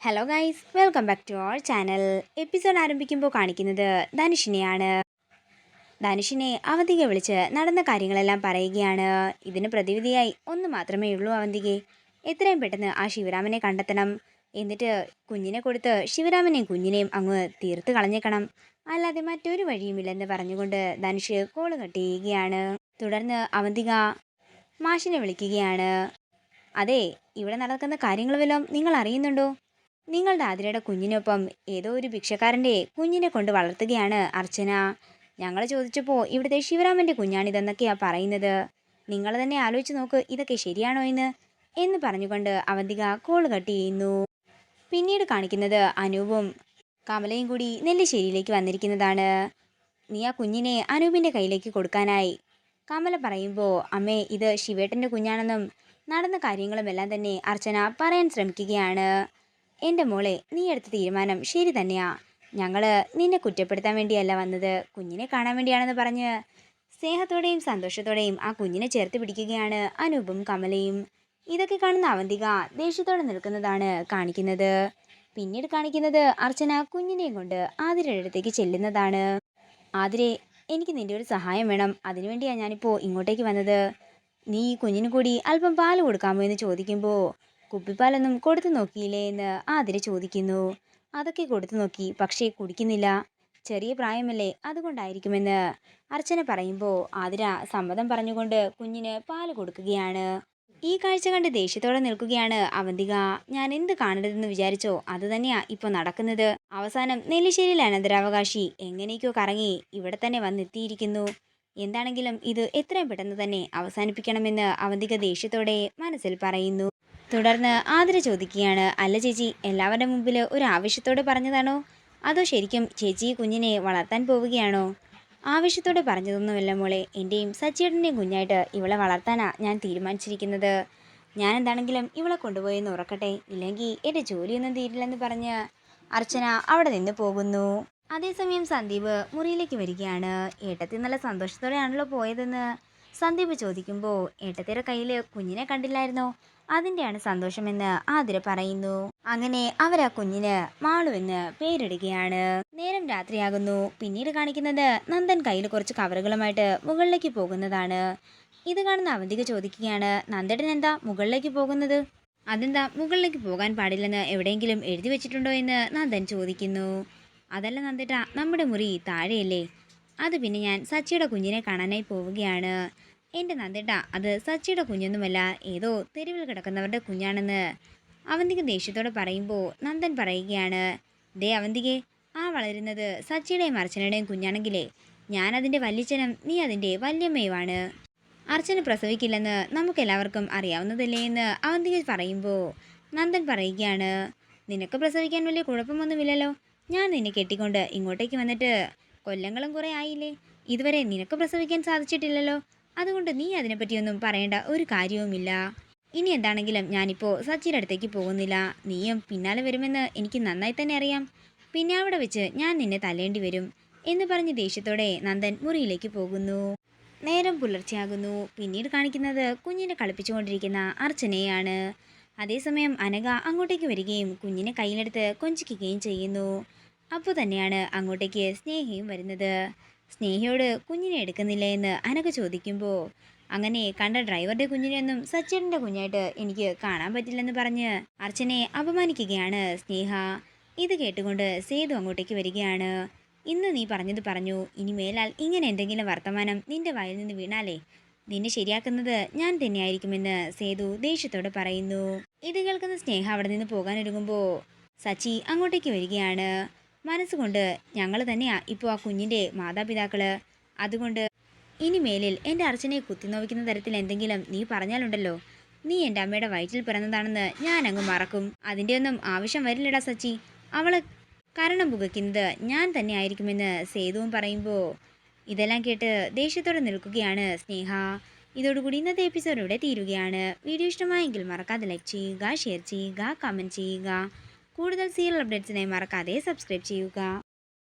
Hello guys, welcome back to our channel. Episode ആരംഭിക്കുമ്പോൾ കാണിക്കുന്നത് ധനുഷിനെയാണ്. ധനുഷിനെ അവന്തിക വിളിച്ച് നടന്ന കാര്യങ്ങളെല്ലാം പറയുകയാണ്. ഇതിന് പ്രതിവിധിയായി ഒന്ന് മാത്രമേ ഉള്ളൂ അവന്തികെ. എത്രയും പെട്ടെന്ന് ആ ശിവരാമനെ കണ്ടെത്തണം. എന്നിട്ട് കുഞ്ഞിനെ കൊടുത്ത് ശിവരാമനെയും കുഞ്ഞിനെയും അങ്ങ് തീർത്ത് കളഞ്ഞേക്കണം. അല്ലാതെ മറ്റൊരു വഴിയുമില്ലെന്ന് പറഞ്ഞുകൊണ്ട് ധനുഷ് കോള് കട്ട് ചെയ്യുകയാണ്. തുടർന്ന് അവന്തിക മാഷിനെ വിളിക്കുകയാണ്. അതെ, ഇവിടെ നടക്കുന്ന കാര്യങ്ങൾ വല്ലതും നിങ്ങൾ അറിയുന്നുണ്ടോ? നിങ്ങളുടെ ആതിരയുടെ കുഞ്ഞിനൊപ്പം ഏതോ ഒരു ഭിക്ഷക്കാരൻ്റെ കുഞ്ഞിനെ കൊണ്ട് വളർത്തുകയാണ് അർച്ചന. ഞങ്ങൾ ചോദിച്ചപ്പോൾ ഇവിടുത്തെ ശിവരാമൻ്റെ കുഞ്ഞാണിതെന്നൊക്കെയാണ് പറയുന്നത്. നിങ്ങൾ തന്നെ ആലോചിച്ച് നോക്ക്, ഇതൊക്കെ ശരിയാണോ എന്ന് പറഞ്ഞുകൊണ്ട് അവന്തിക കോൾ കട്ട് ചെയ്യുന്നു. പിന്നീട് കാണിക്കുന്നത് അനൂപും കമലയും കൂടി നെല്ലിശ്ശേരിയിലേക്ക് വന്നിരിക്കുന്നതാണ്. നീ ആ കുഞ്ഞിനെ അനൂപിൻ്റെ കയ്യിലേക്ക് കൊടുക്കാനായി കമല പറയുമ്പോൾ, അമ്മേ, ഇത് ശിവേട്ടൻ്റെ കുഞ്ഞാണെന്നും നടന്ന കാര്യങ്ങളുമെല്ലാം തന്നെ അർച്ചന പറയാൻ ശ്രമിക്കുകയാണ്. എൻ്റെ മോളെ, നീ എടുത്ത തീരുമാനം ശരി തന്നെയാ. ഞങ്ങൾ നിന്നെ കുറ്റപ്പെടുത്താൻ വേണ്ടിയല്ല വന്നത്, കുഞ്ഞിനെ കാണാൻ വേണ്ടിയാണെന്ന് പറഞ്ഞ് സ്നേഹത്തോടെയും സന്തോഷത്തോടെയും ആ കുഞ്ഞിനെ ചേർത്ത് പിടിക്കുകയാണ് അനൂപും കമലയും. ഇതൊക്കെ കാണുന്ന അവന്തിക ദേഷ്യത്തോടെ നിൽക്കുന്നതാണ് കാണിക്കുന്നത്. പിന്നീട് കാണിക്കുന്നത് അർച്ചന കുഞ്ഞിനെയും കൊണ്ട് ആതിരയുടെ അടുത്തേക്ക് ചെല്ലുന്നതാണ്. ആതിരെ, എനിക്ക് നിൻ്റെ ഒരു സഹായം വേണം. അതിനുവേണ്ടിയാണ് ഞാനിപ്പോൾ ഇങ്ങോട്ടേക്ക് വന്നത്. നീ ഈ കുഞ്ഞിന് കൂടി അല്പം പാൽ കൊടുക്കാമോ എന്ന് ചോദിക്കുമ്പോൾ, കുപ്പിപ്പാലൊന്നും കൊടുത്തു നോക്കിയില്ലേ എന്ന് ആതിര ചോദിക്കുന്നു. അതൊക്കെ കൊടുത്തു നോക്കി, പക്ഷേ കുടിക്കുന്നില്ല. ചെറിയ പ്രായമല്ലേ, അതുകൊണ്ടായിരിക്കുമെന്ന് അർച്ചന പറയുമ്പോൾ ആതിര സമ്മതം പറഞ്ഞുകൊണ്ട് കുഞ്ഞിന് പാൽ കൊടുക്കുകയാണ്. ഈ കാഴ്ച കണ്ട് ദേഷ്യത്തോടെ നിൽക്കുകയാണ് അവന്തിക. ഞാൻ എന്ത് കാണരുതെന്ന് വിചാരിച്ചോ അത് തന്നെയാ ഇപ്പോൾ നടക്കുന്നത്. അവസാനം നെല്ലിശ്ശേരിയിലെ അനന്തരാവകാശി എങ്ങനെയൊക്കെയോ കറങ്ങി ഇവിടെ തന്നെ വന്നെത്തിയിരിക്കുന്നു. എന്താണെങ്കിലും ഇത് എത്രയും പെട്ടെന്ന് തന്നെ അവസാനിപ്പിക്കണമെന്ന് അവന്തിക ദേഷ്യത്തോടെ മനസ്സിൽ പറയുന്നു. തുടർന്ന് ആതിര ചോദിക്കുകയാണ്, അല്ല ചേച്ചി, എല്ലാവരുടെ മുമ്പിൽ ഒരു ആവശ്യത്തോടെ പറഞ്ഞതാണോ, അതോ ശരിക്കും ചേച്ചി കുഞ്ഞിനെ വളർത്താൻ പോവുകയാണോ? ആവശ്യത്തോടെ പറഞ്ഞതൊന്നുമല്ല മോളെ, എൻ്റെയും സച്ചിയേട്ടൻ്റെയും കുഞ്ഞായിട്ട് ഇവളെ വളർത്താനാണ് ഞാൻ തീരുമാനിച്ചിരിക്കുന്നത്. ഞാൻ എന്താണെങ്കിലും ഇവളെ കൊണ്ടുപോയെന്ന് ഉറക്കട്ടെ, ഇല്ലെങ്കിൽ എൻ്റെ ജോലിയൊന്നും തീരില്ലെന്ന് പറഞ്ഞ് അർച്ചന അവിടെ നിന്ന് പോകുന്നു. അതേസമയം സന്ദീപ് മുറിയിലേക്ക് വരികയാണ്. ഏട്ടത്തി നല്ല സന്തോഷത്തോടെയാണല്ലോ പോയതെന്ന് സന്ദീപ് ചോദിക്കുമ്പോൾ, ഏട്ടത്തിയുടെ കയ്യിൽ കുഞ്ഞിനെ കണ്ടില്ലായിരുന്നോ, അതിൻ്റെയാണ് സന്തോഷമെന്ന് ആതിര പറയുന്നു. അങ്ങനെ അവർ ആ കുഞ്ഞിന് മാളു എന്ന് പേരിടുകയാണ്. നേരം രാത്രിയാകുന്നു. പിന്നീട് കാണിക്കുന്നത് നന്ദൻ കയ്യിൽ കുറച്ച് കവറുകളുമായിട്ട് മുകളിലേക്ക് പോകുന്നതാണ്. ഇത് കാണുന്ന അവന്തിക ചോദിക്കുകയാണ്, നന്ദേട്ടൻ എന്താ മുകളിലേക്ക് പോകുന്നത്? അതെന്താ മുകളിലേക്ക് പോകാൻ പാടില്ലെന്ന് എവിടെയെങ്കിലും എഴുതി വെച്ചിട്ടുണ്ടോ എന്ന് നന്ദൻ ചോദിക്കുന്നു. അതല്ല നന്ദേട്ട, നമ്മുടെ മുറി താഴെയല്ലേ. അത് പിന്നെ ഞാൻ സച്ചിയുടെ കുഞ്ഞിനെ കാണാനായി പോവുകയാണ്. എൻ്റെ നന്ദേട്ട, അത് സച്ചിയുടെ കുഞ്ഞൊന്നുമല്ല, ഏതോ തെരുവിൽ കിടക്കുന്നവരുടെ കുഞ്ഞാണെന്ന് അവന്തിക ദേഷ്യത്തോടെ പറയുമ്പോൾ നന്ദൻ പറയുകയാണ്, ദേ അവന്തികെ, ആ വളരുന്നത് സച്ചിയുടെയും അർച്ചനയുടെയും കുഞ്ഞാണെങ്കിലേ ഞാനതിൻ്റെ വല്യച്ഛനും നീ അതിൻ്റെ വല്യമ്മയുമാണ്. അർച്ചന പ്രസവിക്കില്ലെന്ന് നമുക്കെല്ലാവർക്കും അറിയാവുന്നതല്ലേ എന്ന് അവന്തിക പറയുമ്പോൾ നന്ദൻ പറയുകയാണ്, നിനക്ക് പ്രസവിക്കാൻ വലിയ കുഴപ്പമൊന്നുമില്ലല്ലോ. ഞാൻ നിന്നെ കെട്ടിക്കൊണ്ട് ഇങ്ങോട്ടേക്ക് വന്നിട്ട് കൊല്ലങ്ങളും കുറേ ആയില്ലേ, ഇതുവരെ നിനക്ക് പ്രസവിക്കാൻ സാധിച്ചിട്ടില്ലല്ലോ. അതുകൊണ്ട് നീ അതിനെപ്പറ്റിയൊന്നും പറയേണ്ട ഒരു കാര്യവുമില്ല. ഇനി എന്താണെങ്കിലും ഞാനിപ്പോൾ സച്ചിയുടെ അടുത്തേക്ക് പോകുന്നില്ല. നീയും പിന്നാലെ വരുമെന്ന് എനിക്ക് നന്നായി തന്നെ അറിയാം. പിന്നെ അവിടെ വെച്ച് ഞാൻ നിന്നെ തല്ലേണ്ടി വരും എന്ന് പറഞ്ഞ് ദേഷ്യത്തോടെ നന്ദൻ മുറിയിലേക്ക് പോകുന്നു. നേരം പുലർച്ചെയാകുന്നു. പിന്നീട് കാണിക്കുന്നത് കുഞ്ഞിനെ കളിപ്പിച്ചുകൊണ്ടിരിക്കുന്ന അർച്ചനയാണ്. അതേസമയം അനഘ അങ്ങോട്ടേക്ക് വരികയും കുഞ്ഞിനെ കയ്യിലെടുത്ത് കൊഞ്ചിക്കുകയും ചെയ്യുന്നു. അപ്പോൾ തന്നെയാണ് അങ്ങോട്ടേക്ക് സ്നേഹയും വരുന്നത്. സ്നേഹയോട് കുഞ്ഞിനെ എടുക്കുന്നില്ല എന്ന് അനഘ ചോദിക്കുമ്പോൾ, അങ്ങനെ കണ്ട ഡ്രൈവറുടെ കുഞ്ഞിനെയൊന്നും സച്ചിയുടെ കുഞ്ഞായിട്ട് എനിക്ക് കാണാൻ പറ്റില്ലെന്ന് പറഞ്ഞ് അർച്ചനയെ അപമാനിക്കുകയാണ് സ്നേഹ. ഇത് കേട്ടുകൊണ്ട് സേതു അങ്ങോട്ടേക്ക് വരികയാണ്. ഇന്ന് നീ പറഞ്ഞത് പറഞ്ഞു, ഇനി മേലാൽ ഇങ്ങനെ എന്തെങ്കിലും വർത്തമാനം നിന്റെ വായിൽ നിന്ന് വീണാലേ നിന്നെ ശരിയാക്കുന്നത് ഞാൻ തന്നെയായിരിക്കുമെന്ന് സേതു ദേഷ്യത്തോടെ പറയുന്നു. ഇത് കേൾക്കുന്ന സ്നേഹ അവിടെ നിന്ന് പോകാനൊരുങ്ങുമ്പോൾ സച്ചി അങ്ങോട്ടേക്ക് വരികയാണ്. മനസ്സുകൊണ്ട് ഞങ്ങൾ തന്നെയാ ഇപ്പോൾ ആ കുഞ്ഞിൻ്റെ മാതാപിതാക്കള്. അതുകൊണ്ട് ഇനി മേലിൽ എൻ്റെ അർച്ചനയെ കുത്തിനോവിക്കുന്ന തരത്തിൽ എന്തെങ്കിലും നീ പറഞ്ഞാലുണ്ടല്ലോ, നീ എൻ്റെ അമ്മയുടെ വയറ്റിൽ പിറന്നതാണെന്ന് ഞാൻ അങ്ങ് മറക്കും. അതിൻ്റെ ഒന്നും ആവശ്യം വരില്ലടാ സച്ചി. അവളെ കരണം പുകയ്ക്കുന്നത് ഞാൻ തന്നെ ആയിരിക്കുമെന്ന് സേതുവും പറയുമ്പോൾ ഇതെല്ലാം കേട്ട് ദേഷ്യത്തോടെ നിൽക്കുകയാണ് സ്നേഹ. ഇതോടുകൂടി ഇന്നത്തെ എപ്പിസോഡ് ഇവിടെ തീരുകയാണ്. വീഡിയോ ഇഷ്ടമായെങ്കിൽ മറക്കാതെ ലൈക്ക് ചെയ്യുക, ഷെയർ ചെയ്യുക, കമൻറ്റ് ചെയ്യുക. കൂടുതൽ സീരിയൽ അപ്ഡേറ്റ്സിനായി മറക്കാതെ സബ്സ്ക്രൈബ് ചെയ്യുക.